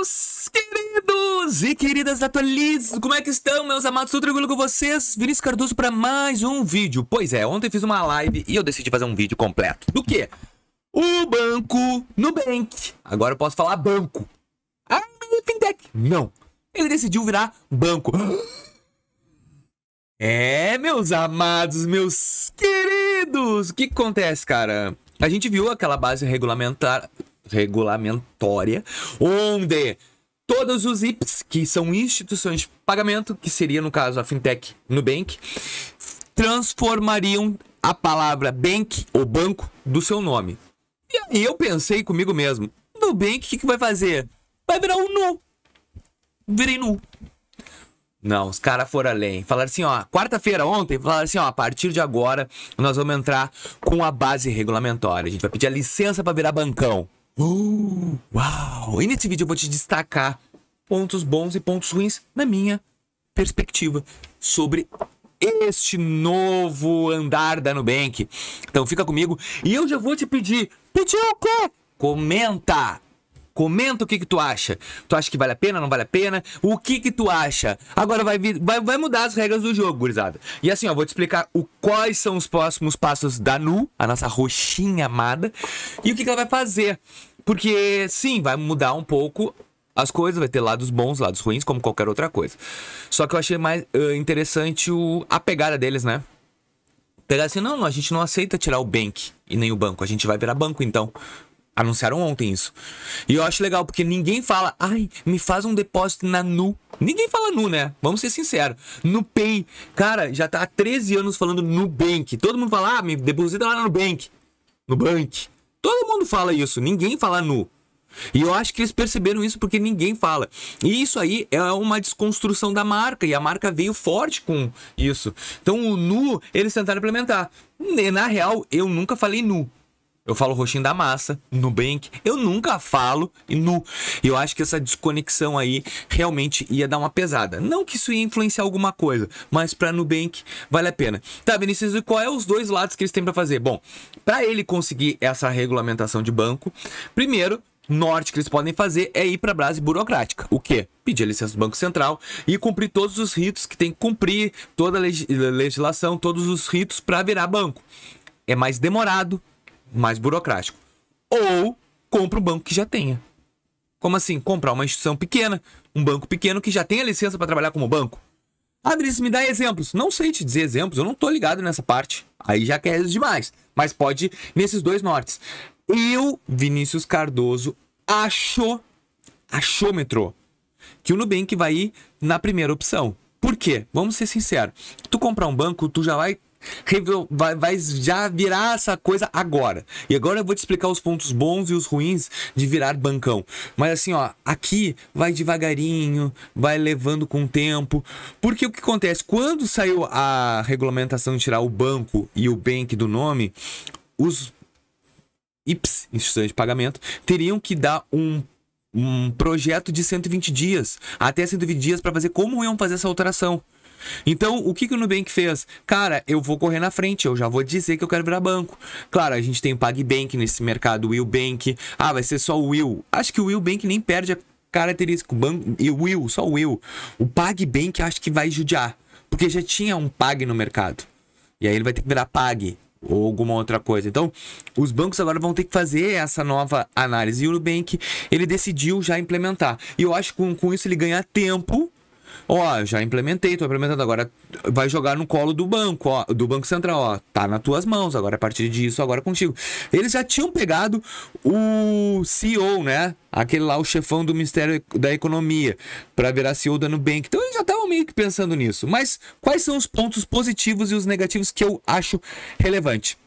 Meus queridos e queridas atualizados, como é que estão, meus amados? Tudo tranquilo com vocês? Vinícius Cardoso para mais um vídeo. Pois é, ontem fiz uma live e eu decidi fazer um vídeo completo. Do quê? O banco Nubank. Agora eu posso falar banco. Ah, fintech. Não. Ele decidiu virar banco. É, meus amados, meus queridos. O que acontece, cara? A gente viu aquela base regulamentar regulamentória, onde todos os IPs, que são instituições de pagamento, que seria no caso a fintech Nubank, transformariam a palavra bank ou banco do seu nome. E aí eu pensei comigo mesmo, Nubank, o que vai fazer? Vai virar um nu. Virei nu. Não, os caras foram além. Falaram assim, ó, quarta-feira ontem, falaram assim, ó, a partir de agora nós vamos entrar com a base regulamentória. A gente vai pedir a licença para virar bancão. Uau! E nesse vídeo eu vou te destacar pontos bons e pontos ruins na minha perspectiva sobre este novo andar da Nubank. Então fica comigo e eu já vou te pedir. Pedir o quê? Comenta! Comenta o que tu acha. Tu acha que vale a pena, não vale a pena? O que tu acha? Agora vai mudar as regras do jogo, gurizada. E assim, ó, vou te explicar quais são os próximos passos da Nu, a nossa roxinha amada, e o que ela vai fazer. Porque, sim, vai mudar um pouco as coisas, vai ter lados bons, lados ruins, como qualquer outra coisa. Só que eu achei mais interessante a pegada deles, né? Pegar assim, não, a gente não aceita tirar o bank e nem o banco, a gente vai virar banco, então. Anunciaram ontem isso. E eu acho legal, porque ninguém fala, ai, me faz um depósito na Nu. Ninguém fala Nu, né? Vamos ser sinceros. Nupay. Cara, já tá há 13 anos falando Nubank. Todo mundo fala, me deposita lá no Nubank. Nubank. Todo mundo fala isso. Ninguém fala Nu. E eu acho que eles perceberam isso porque ninguém fala. E isso aí é uma desconstrução da marca. E a marca veio forte com isso. Então o Nu, eles tentaram implementar. Na real, eu nunca falei Nu. Eu falo roxinho da massa, Nubank, eu nunca falo Nu. E eu acho que essa desconexão aí realmente ia dar uma pesada. Não que isso ia influenciar alguma coisa, mas para Nubank vale a pena. Tá, Vinícius, e qual é os dois lados que eles têm para fazer? Bom, para ele conseguir essa regulamentação de banco, primeiro, norte que eles podem fazer é ir para a base burocrática. O quê? Pedir a licença do Banco Central e cumprir todos os ritos que tem que cumprir, toda a legislação, todos os ritos para virar banco. É mais demorado, mais burocrático. Ou compra um banco que já tenha. Como assim? Comprar uma instituição pequena, um banco pequeno que já tenha licença para trabalhar como banco. Ah, Vinícius, me dá exemplos. Não sei te dizer exemplos, eu não tô ligado nessa parte. Aí já quer demais. Mas pode ir nesses dois nortes. Eu, Vinícius Cardoso, achômetro, que o Nubank vai ir na primeira opção. Por quê? Vamos ser sinceros. Tu comprar um banco, tu já vai já virar essa coisa agora. E agora eu vou te explicar os pontos bons e os ruins de virar bancão. Mas assim, ó, aqui vai devagarinho, vai levando com o tempo. Porque o que acontece? Quando saiu a regulamentação de tirar o banco e o bank do nome, os IPs, instituições de pagamento, teriam que dar um projeto de 120 dias, até 120 dias para fazer como iam fazer essa alteração. Então, o que o Nubank fez? Cara, eu vou correr na frente, eu já vou dizer que eu quero virar banco. Claro, a gente tem o PagBank nesse mercado, o Willbank. Ah, vai ser só o Will. Acho que o Willbank nem perde a característica. O banco, e o Will, só o Will. O PagBank acho que vai judiar, porque já tinha um Pag no mercado. E aí ele vai ter que virar Pag ou alguma outra coisa. Então, os bancos agora vão ter que fazer essa nova análise. E o Nubank, ele decidiu já implementar. E eu acho que com isso ele ganha tempo. Ó, já implementei, tô implementando, agora vai jogar no colo do banco, ó, do Banco Central, ó, tá nas tuas mãos, agora a partir disso, agora contigo. Eles já tinham pegado o CEO, né, aquele lá, o chefão do Ministério da Economia, para virar CEO da Nubank, então eles já estavam meio que pensando nisso. Mas quais são os pontos positivos e os negativos que eu acho relevante?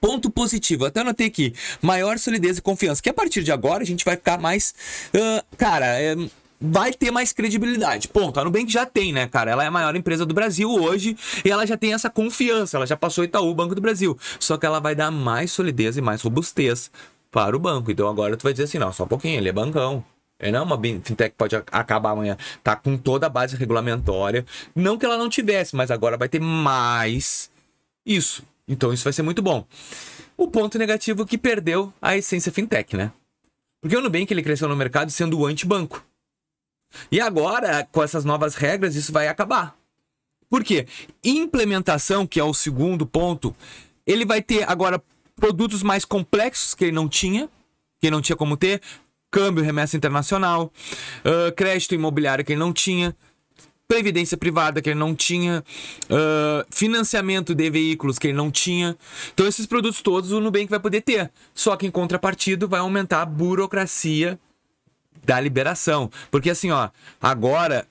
Ponto positivo, até anotei aqui, maior solidez e confiança, que a partir de agora a gente vai ficar mais, vai ter mais credibilidade. Ponto. A Nubank já tem, né, cara? Ela é a maior empresa do Brasil hoje e ela já tem essa confiança. Ela já passou o Itaú, Banco do Brasil. Só que ela vai dar mais solidez e mais robustez para o banco. Então agora tu vai dizer assim, não, só um pouquinho, ele é bancão. É não uma fintech pode acabar amanhã. Tá com toda a base regulamentória. Não que ela não tivesse, mas agora vai ter mais isso. Então isso vai ser muito bom. O ponto negativo é que perdeu a essência fintech, né? Porque o Nubank ele cresceu no mercado sendo o antibanco. E agora, com essas novas regras, isso vai acabar. Por quê? Implementação, que é o segundo ponto, ele vai ter agora produtos mais complexos que ele não tinha como ter, câmbio, remessa internacional, crédito imobiliário que ele não tinha, previdência privada que ele não tinha, financiamento de veículos que ele não tinha. Então esses produtos todos o Nubank vai poder ter, só que em contrapartida vai aumentar a burocracia da liberação. Porque assim, ó, agora,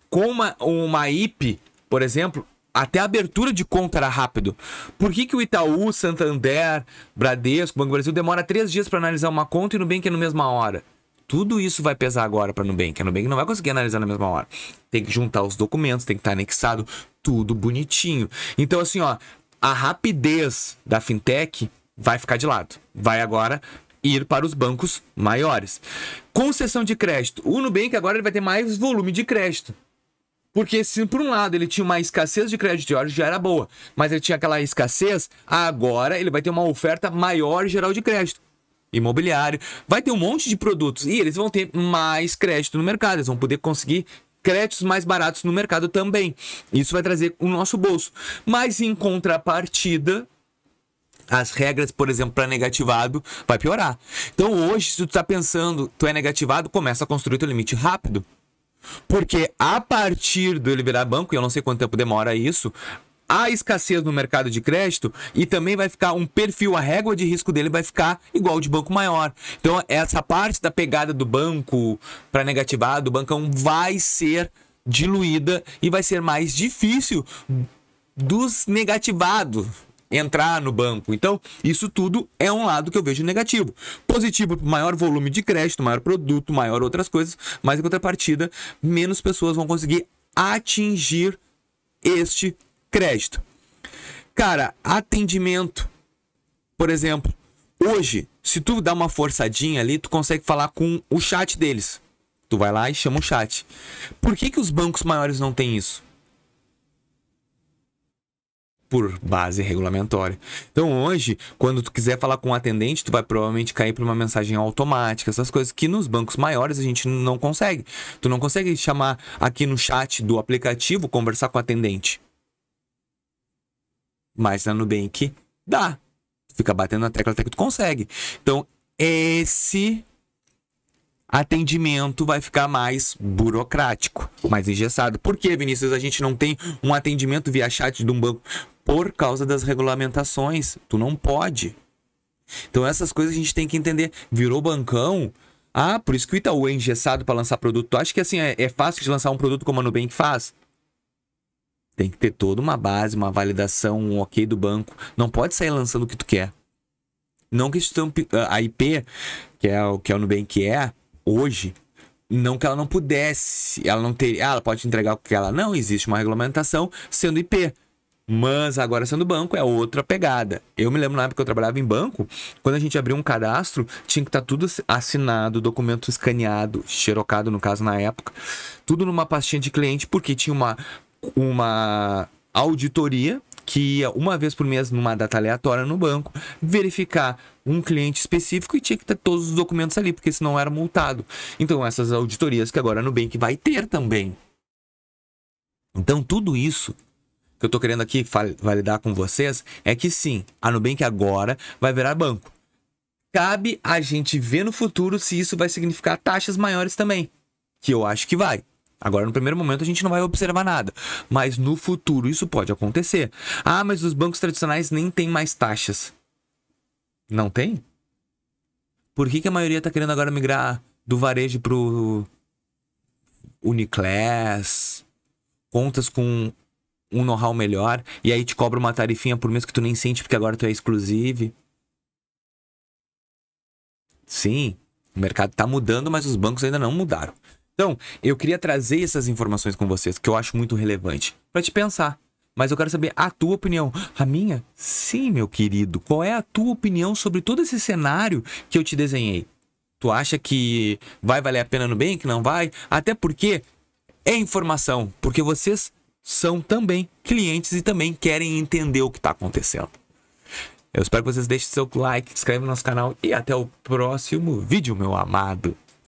com uma IP, por exemplo, até a abertura de conta era rápido. Por que o Itaú, Santander, Bradesco, Banco do Brasil demora 3 dias para analisar uma conta e o Nubank é na mesma hora? Tudo isso vai pesar agora para o Nubank. A Nubank não vai conseguir analisar na mesma hora. Tem que juntar os documentos, tem que estar anexado, tudo bonitinho. Então assim, ó, a rapidez da fintech vai ficar de lado. Vai agora ir para os bancos maiores. Concessão de crédito. O Nubank agora ele vai ter mais volume de crédito. Porque se por um lado ele tinha uma escassez de crédito de horas, já era boa, mas ele tinha aquela escassez, agora ele vai ter uma oferta maior geral de crédito. Imobiliário, vai ter um monte de produtos e eles vão ter mais crédito no mercado, eles vão poder conseguir créditos mais baratos no mercado também. Isso vai trazer o nosso bolso. Mas em contrapartida, as regras, por exemplo, para negativado, vai piorar. Então hoje, se tu tá pensando, tu é negativado, começa a construir teu limite rápido. Porque a partir do ele virar banco, e eu não sei quanto tempo demora isso, há escassez no mercado de crédito e também vai ficar um perfil, a régua de risco dele vai ficar igual de banco maior. Então essa parte da pegada do banco para negativar, do bancão, vai ser diluída e vai ser mais difícil dos negativados entrar no banco. Então, isso tudo é um lado que eu vejo negativo. Positivo, maior volume de crédito, maior produto, maior outras coisas, mas em contrapartida, menos pessoas vão conseguir atingir este crédito. Cara, atendimento. Por exemplo, hoje, se tu dá uma forçadinha ali, tu consegue falar com o chat deles. Tu vai lá e chama o chat. Por que os bancos maiores não têm isso? Por base regulamentória. Então hoje, quando tu quiser falar com um atendente, tu vai provavelmente cair para uma mensagem automática, essas coisas que nos bancos maiores a gente não consegue. Tu não consegue chamar aqui no chat do aplicativo, conversar com o atendente. Mas na Nubank dá. Tu fica batendo na tecla até que tu consegue. Então esse atendimento vai ficar mais burocrático, mais engessado. Por que, Vinícius, a gente não tem um atendimento via chat de um banco? Por causa das regulamentações. Tu não pode. Então essas coisas a gente tem que entender. Virou bancão. Ah, por isso que o Itaú é engessado para lançar produto. Tu acha que assim é fácil de lançar um produto como a Nubank faz? Tem que ter toda uma base, uma validação, um ok do banco. Não pode sair lançando o que tu quer. Não que a IP, que é o Nubank hoje, não que ela não pudesse, ela não teria, ela pode entregar o que ela não, existe uma regulamentação sendo IP. Mas agora sendo banco é outra pegada. Eu me lembro na época que eu trabalhava em banco, quando a gente abriu um cadastro, tinha que estar tudo assinado, documento escaneado, xerocado no caso na época, tudo numa pastinha de cliente, porque tinha uma auditoria que ia uma vez por mês numa data aleatória no banco, verificar um cliente específico e tinha que ter todos os documentos ali, porque senão era multado. Então essas auditorias que agora a Nubank vai ter também. Então tudo isso que eu tô querendo aqui validar com vocês é que sim, a Nubank agora vai virar banco. Cabe a gente ver no futuro se isso vai significar taxas maiores também, que eu acho que vai. Agora, no primeiro momento, a gente não vai observar nada. Mas no futuro isso pode acontecer. Ah, mas os bancos tradicionais nem tem mais taxas. Não tem? Por que a maioria tá querendo agora migrar do varejo pro Uniclass? Contas com um know-how melhor. E aí te cobra uma tarifinha por mês que tu nem sente porque agora tu é exclusivo. Sim, o mercado tá mudando, mas os bancos ainda não mudaram. Então, eu queria trazer essas informações com vocês, que eu acho muito relevante, para te pensar. Mas eu quero saber a tua opinião. A minha? Sim, meu querido. Qual é a tua opinião sobre todo esse cenário que eu te desenhei? Tu acha que vai valer a pena no Nubank? Não vai? Até porque é informação. Porque vocês são também clientes e também querem entender o que está acontecendo. Eu espero que vocês deixem seu like, se inscrevam no nosso canal e até o próximo vídeo, meu amado.